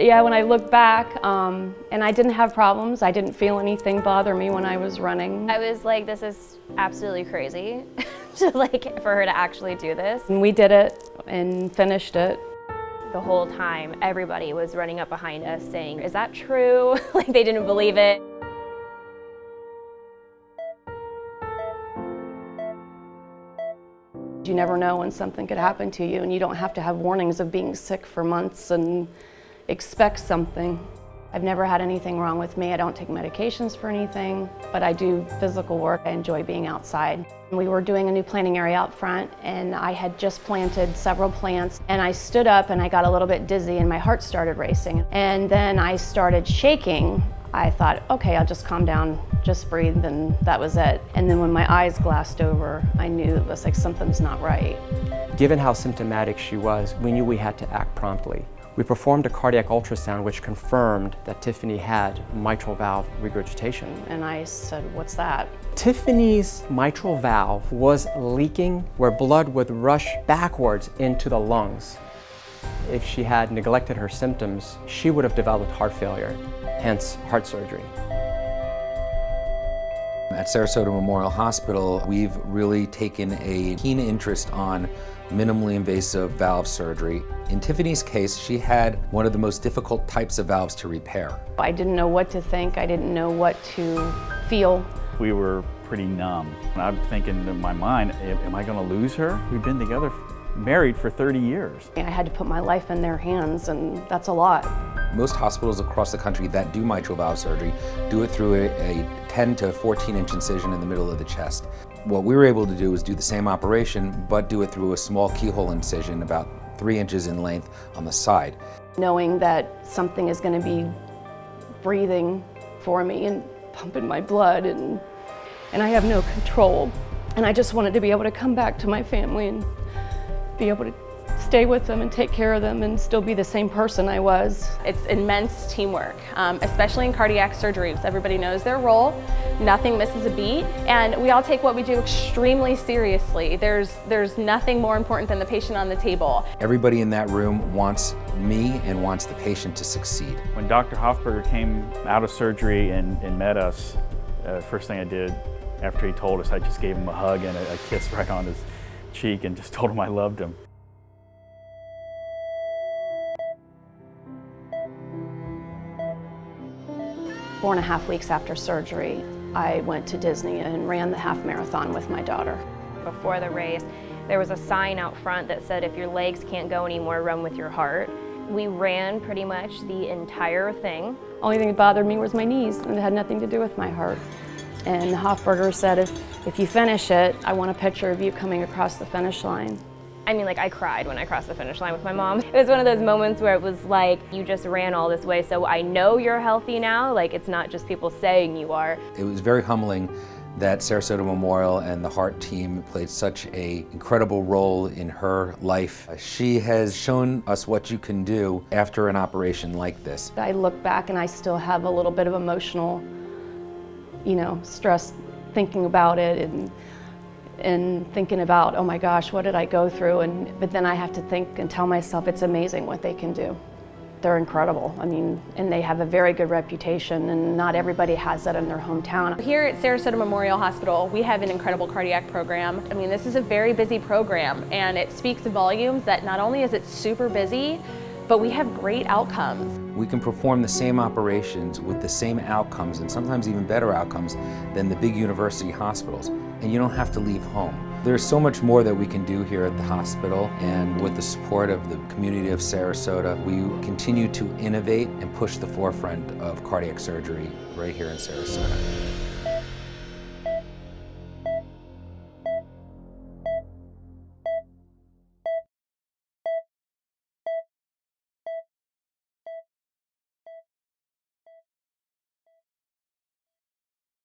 yeah, when I look back, and I didn't have problems, I didn't feel anything bother me when I was running. I was like, this is absolutely crazy for her to actually do this. And we did it and finished it. The whole time, everybody was running up behind us saying, is that true? Like they didn't believe it. You never know when something could happen to you, and you don't have to have warnings of being sick for months and expect something. I've never had anything wrong with me. I don't take medications for anything, but I do physical work. I enjoy being outside. We were doing a new planting area out front, and I had just planted several plants, and I stood up and I got a little bit dizzy and my heart started racing. And then I started shaking. I thought, okay, I'll just calm down, just breathe, and that was it. And then when my eyes glassed over, I knew it was like something's not right. Given how symptomatic she was, we knew we had to act promptly. We performed a cardiac ultrasound which confirmed that Tiffany had mitral valve regurgitation. And I said, what's that? Tiffany's mitral valve was leaking where blood would rush backwards into the lungs. If she had neglected her symptoms, she would have developed heart failure, hence heart surgery. At Sarasota Memorial Hospital, we've really taken a keen interest on minimally invasive valve surgery. In Tiffany's case, she had one of the most difficult types of valves to repair. I didn't know what to think. I didn't know what to feel. We were pretty numb. I'm thinking in my mind, am I going to lose her? We've been together, married for 30 years. I had to put my life in their hands, and that's a lot. Most hospitals across the country that do mitral valve surgery do it through a 10 to 14-inch incision in the middle of the chest. What we were able to do is do the same operation, but do it through a small keyhole incision about 3 inches in length on the side. Knowing that something is going to be breathing for me and pumping my blood, and I have no control. And I just wanted to be able to come back to my family and be able to stay with them and take care of them and still be the same person I was. It's immense teamwork, especially in cardiac surgeries. Everybody knows their role, nothing misses a beat, and we all take what we do extremely seriously. There's nothing more important than the patient on the table. Everybody in that room wants me and wants the patient to succeed. When Dr. Hoffberger came out of surgery and met us, first thing I did after he told us, I just gave him a hug and a kiss right on his cheek and just told him I loved him. Four and a half weeks after surgery, I went to Disney and ran the half marathon with my daughter. Before the race, there was a sign out front that said, if your legs can't go anymore, run with your heart. We ran pretty much the entire thing. Only thing that bothered me was my knees, and it had nothing to do with my heart. And Hoffberger said, if you finish it, I want a picture of you coming across the finish line. I mean, like, I cried when I crossed the finish line with my mom. It was one of those moments where it was like, you just ran all this way, so I know you're healthy now. Like, it's not just people saying you are. It was very humbling that Sarasota Memorial and the heart team played such an incredible role in her life. She has shown us what you can do after an operation like this. I look back and I still have a little bit of emotional, stress thinking about it and thinking about, oh my gosh, what did I go through? But then I have to think and tell myself it's amazing what they can do. They're incredible. I mean, and they have a very good reputation, and not everybody has that in their hometown. Here at Sarasota Memorial Hospital, we have an incredible cardiac program. I mean, this is a very busy program, and it speaks volumes that not only is it super busy, but we have great outcomes. We can perform the same operations with the same outcomes, and sometimes even better outcomes, than the big university hospitals, and you don't have to leave home. There's so much more that we can do here at the hospital, and with the support of the community of Sarasota, we continue to innovate and push the forefront of cardiac surgery right here in Sarasota.